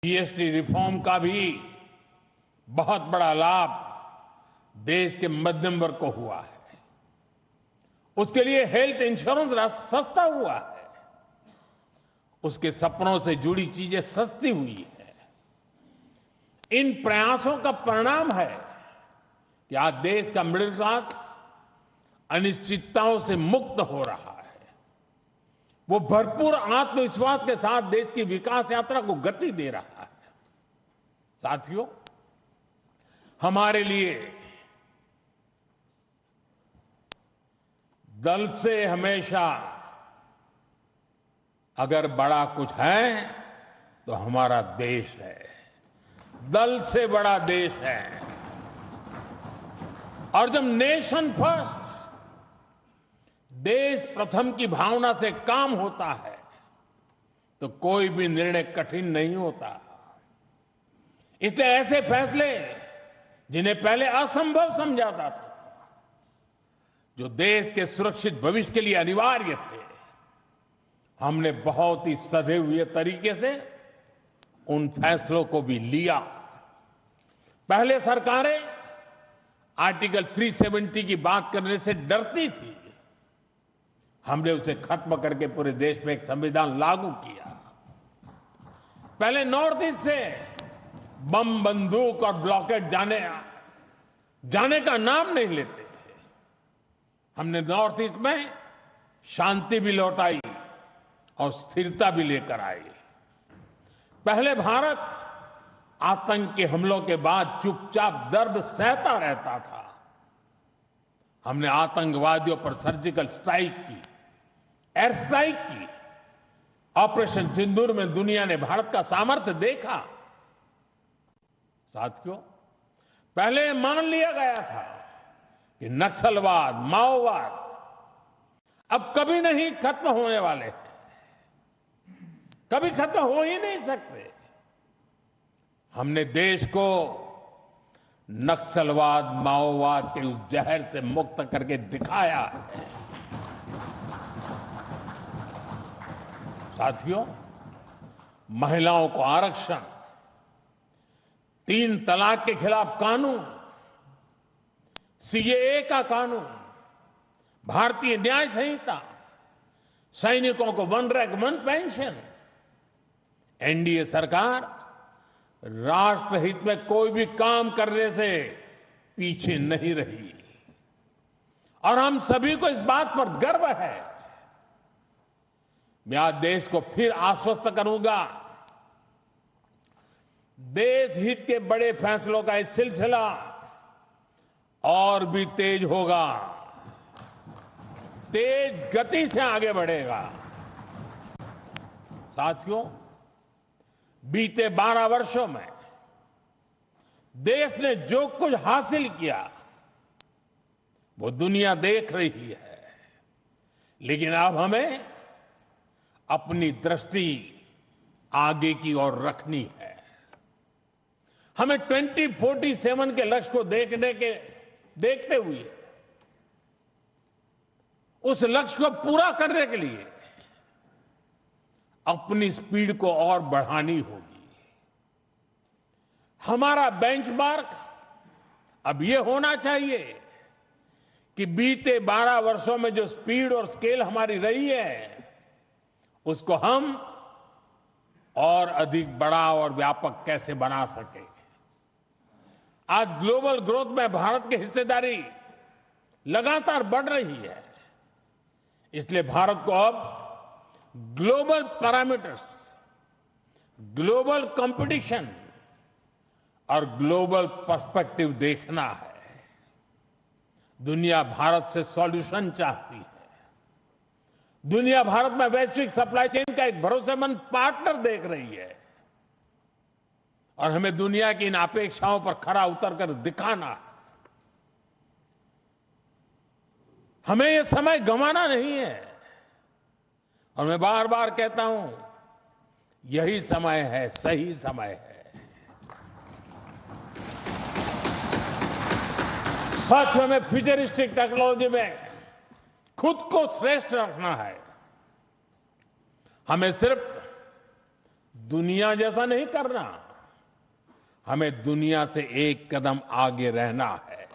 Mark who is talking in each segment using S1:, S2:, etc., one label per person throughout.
S1: GST reform का भी बहुत बड़ा लाभ देश के मध्यम वर्ग को हुआ है। उसके लिए हेल्थ इंश्योरेंस सस्ता हुआ है। उसके सपनों से जुड़ी चीजें सस्ती हुई है। इन प्रयासों का परिणाम है कि आज देश का मिडिल क्लास अनिश्चितताओं से मुक्त हो रहा है। वो भरपूर आत्मविश्वास के साथ देश की विकास यात्रा को गति दे रहा है। साथियों, हमारे लिए दल से हमेशा अगर बड़ा कुछ है तो हमारा देश है। दल से बड़ा देश है। और जब नेशन फर्स्ट, देश प्रथम की भावना से काम होता है तो कोई भी निर्णय कठिन नहीं होता। इसलिए ऐसे फैसले जिन्हें पहले असंभव समझा जाता था, जो देश के सुरक्षित भविष्य के लिए अनिवार्य थे, हमने बहुत ही सधे हुए तरीके से उन फैसलों को भी लिया। पहले सरकारें आर्टिकल 370 की बात करने से डरती थी। हमने उसे खत्म करके पूरे देश में एक संविधान लागू किया। पहले नॉर्थ ईस्ट से बम, बंदूक और ब्लॉकेट जाने का नाम नहीं लेते थे। हमने नॉर्थ ईस्ट में शांति भी लौटाई और स्थिरता भी लेकर आई। पहले भारत आतंक के हमलों के बाद चुपचाप दर्द सहता रहता था। हमने आतंकवादियों पर सर्जिकल स्ट्राइक की, एयर स्ट्राइक की। ऑपरेशन सिंदूर में दुनिया ने भारत का सामर्थ्य देखा। साथियों, पहले मान लिया गया था कि नक्सलवाद, माओवाद अब कभी नहीं खत्म होने वाले हैं, कभी खत्म हो ही नहीं सकते। हमने देश को नक्सलवाद, माओवाद के उस जहर से मुक्त करके दिखाया है। साथियों, महिलाओं को आरक्षण, 3 तलाक के खिलाफ कानून, सीएए का कानून, भारतीय न्याय संहिता, सैनिकों को 1 रैंक 1 पेंशन। एनडीए सरकार राष्ट्रहित में कोई भी काम करने से पीछे नहीं रही और हम सभी को इस बात पर गर्व है। मैं आज देश को फिर आश्वस्त करूंगा, देश हित के बड़े फैसलों का ये सिलसिला और भी तेज होगा, तेज गति से आगे बढ़ेगा। साथियों, बीते 12 वर्षों में देश ने जो कुछ हासिल किया वो दुनिया देख रही है। लेकिन अब हमें अपनी दृष्टि आगे की ओर रखनी है। हमें 2047 के लक्ष्य को देखते हुए उस लक्ष्य को पूरा करने के लिए अपनी स्पीड को और बढ़ानी होगी। हमारा बेंचमार्क अब यह होना चाहिए कि बीते 12 वर्षों में जो स्पीड और स्केल हमारी रही है, उसको हम और अधिक बड़ा और व्यापक कैसे बना सके। आज ग्लोबल ग्रोथ में भारत की हिस्सेदारी लगातार बढ़ रही है। इसलिए भारत को अब ग्लोबल पैरामीटर्स, ग्लोबल कंपटीशन और ग्लोबल पर्सपेक्टिव देखना है। दुनिया भारत से सॉल्यूशन चाहती है। दुनिया भारत में वैश्विक सप्लाई चेन का एक भरोसेमंद पार्टनर देख रही है और हमें दुनिया की इन अपेक्षाओं पर खरा उतरकर दिखाना है। हमें यह समय गंवाना नहीं है और मैं बार बार कहता हूं, यही समय है, सही समय है। सच में फ्यूचरिस्टिक टेक्नोलॉजी में खुद को श्रेष्ठ रखना है। हमें सिर्फ दुनिया जैसा नहीं करना, हमें दुनिया से एक कदम आगे रहना है।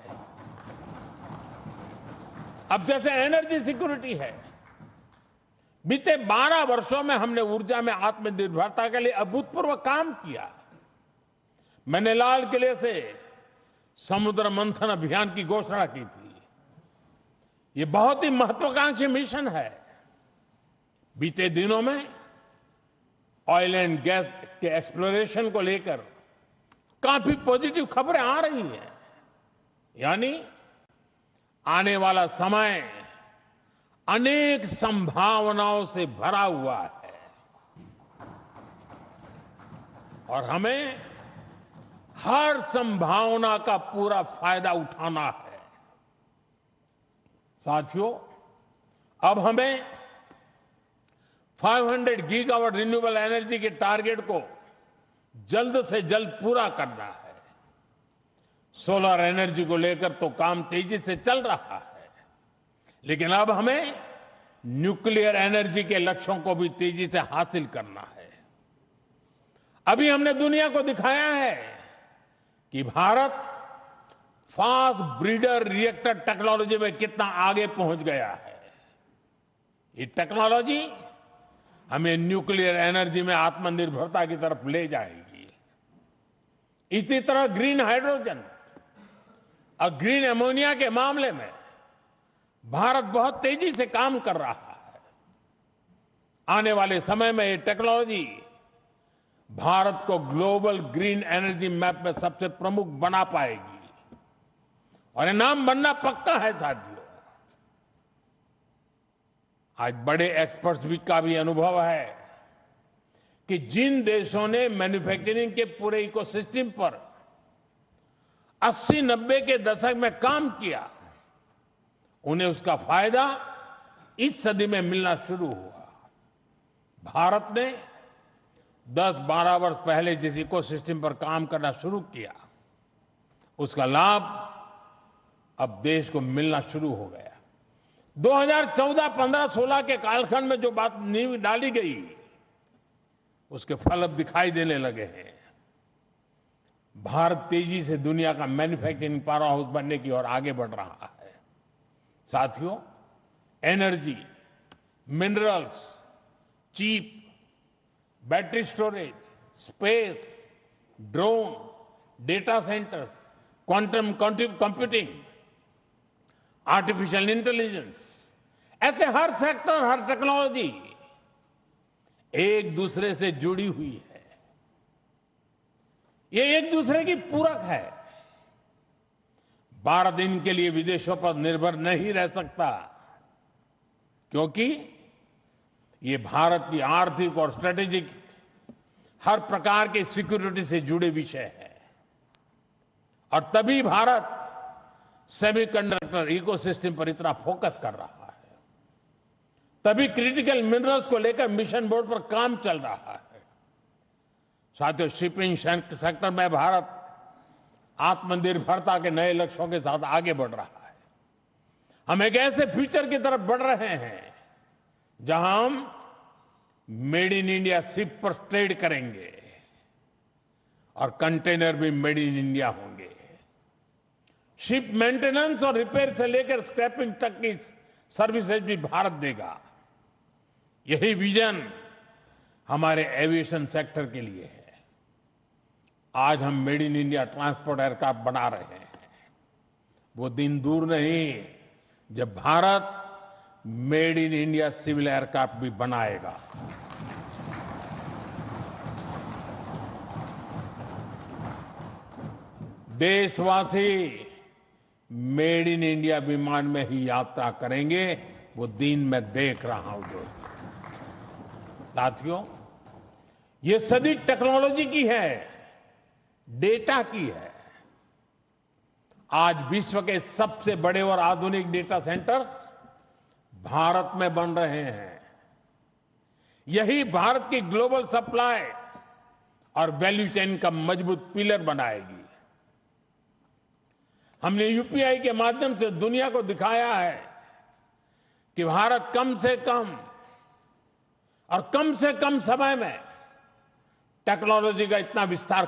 S1: अब जैसे एनर्जी सिक्योरिटी है, बीते 12 वर्षों में हमने ऊर्जा में आत्मनिर्भरता के लिए अभूतपूर्व काम किया। मैंने लाल किले से समुद्र मंथन अभियान की घोषणा की थी। ये बहुत ही महत्वाकांक्षी मिशन है। बीते दिनों में ऑयल एंड गैस के एक्सप्लोरेशन को लेकर काफी पॉजिटिव खबरें आ रही हैं। यानी आने वाला समय अनेक संभावनाओं से भरा हुआ है और हमें हर संभावना का पूरा फायदा उठाना है। साथियों, अब हमें 500 गीगावाट रिन्यूएबल एनर्जी के टारगेट को जल्द से जल्द पूरा करना है। सोलर एनर्जी को लेकर तो काम तेजी से चल रहा है, लेकिन अब हमें न्यूक्लियर एनर्जी के लक्ष्यों को भी तेजी से हासिल करना है। अभी हमने दुनिया को दिखाया है कि Bharat fast breeder reactor technology में कितना आगे पहुंच गया है। ये टेक्नोलॉजी हमें न्यूक्लियर एनर्जी में आत्मनिर्भरता की तरफ ले जाएगी। इसी तरह ग्रीन हाइड्रोजन और ग्रीन एमोनिया के मामले में भारत बहुत तेजी से काम कर रहा है। आने वाले समय में ये टेक्नोलॉजी भारत को ग्लोबल ग्रीन एनर्जी मैप में सबसे प्रमुख बना पाएगी और ये नाम बनना पक्का है। साथियों, आज बड़े एक्सपर्ट्स भी का भी अनुभव है कि जिन देशों ने मैन्युफैक्चरिंग के पूरे इकोसिस्टम पर 80-90 के दशक में काम किया, उन्हें उसका फायदा इस सदी में मिलना शुरू हुआ। भारत ने 10-12 वर्ष पहले जिस इकोसिस्टम पर काम करना शुरू किया, उसका लाभ अब देश को मिलना शुरू हो गया। 2014, 15, 16 के कालखंड में जो बात नींव डाली गई, उसके फल अब दिखाई देने लगे हैं। भारत तेजी से दुनिया का मैन्युफैक्चरिंग पावर हाउस बनने की ओर आगे बढ़ रहा है। साथियों, energy, minerals, chip, battery storage, space, drone, data centres, quantum computing, artificial intelligence, ऐसे हर सेक्टर, हर टेक्नोलॉजी एक दूसरे से जुड़ी हुई है। ये एक दूसरे की पूरक है। भारत इनके लिए विदेशों पर निर्भर नहीं रह सकता, क्योंकि ये भारत की आर्थिक और स्ट्रेटेजिक हर प्रकार की सिक्योरिटी से जुड़े विषय है। और तभी भारत सेमीकंडक्टर इकोसिस्टम पर इतना फोकस कर रहा है। तभी क्रिटिकल मिनरल्स को लेकर मिशन बोर्ड पर काम चल रहा है। साथियों, शिपिंग सेक्टर में भारत आत्मनिर्भरता के नए लक्ष्यों के साथ आगे बढ़ रहा है। हम एक ऐसे फ्यूचर की तरफ बढ़ रहे हैं जहां हम मेड इन इंडिया शिप पर ट्रेड करेंगे और कंटेनर भी मेड इन इंडिया होंगे। शिप मेंटेनेंस और रिपेयर से लेकर स्क्रैपिंग तक की सर्विसेज भी भारत देगा। यही विजन हमारे एविएशन सेक्टर के लिए है। आज हम made in India transport aircraft बना रहे हैं। वो दिन दूर नहीं जब Bharat made in India civil aircraft भी बनाएगा। देशवासी मेड इन इंडिया विमान में ही यात्रा करेंगे, वो दिन मैं देख रहा हूं दोस्तों। साथियों, ये सदी टेक्नोलॉजी की है, डेटा की है। आज विश्व के सबसे बड़े और आधुनिक डेटा सेंटर्स भारत में बन रहे हैं। यही भारत की ग्लोबल सप्लाई और वैल्यू चेन का मजबूत पिलर बनाएगी। हमने यूपीआई के माध्यम से दुनिया को दिखाया है कि भारत कम से कम और कम से कम समय में टेक्नोलॉजी का इतना विस्तार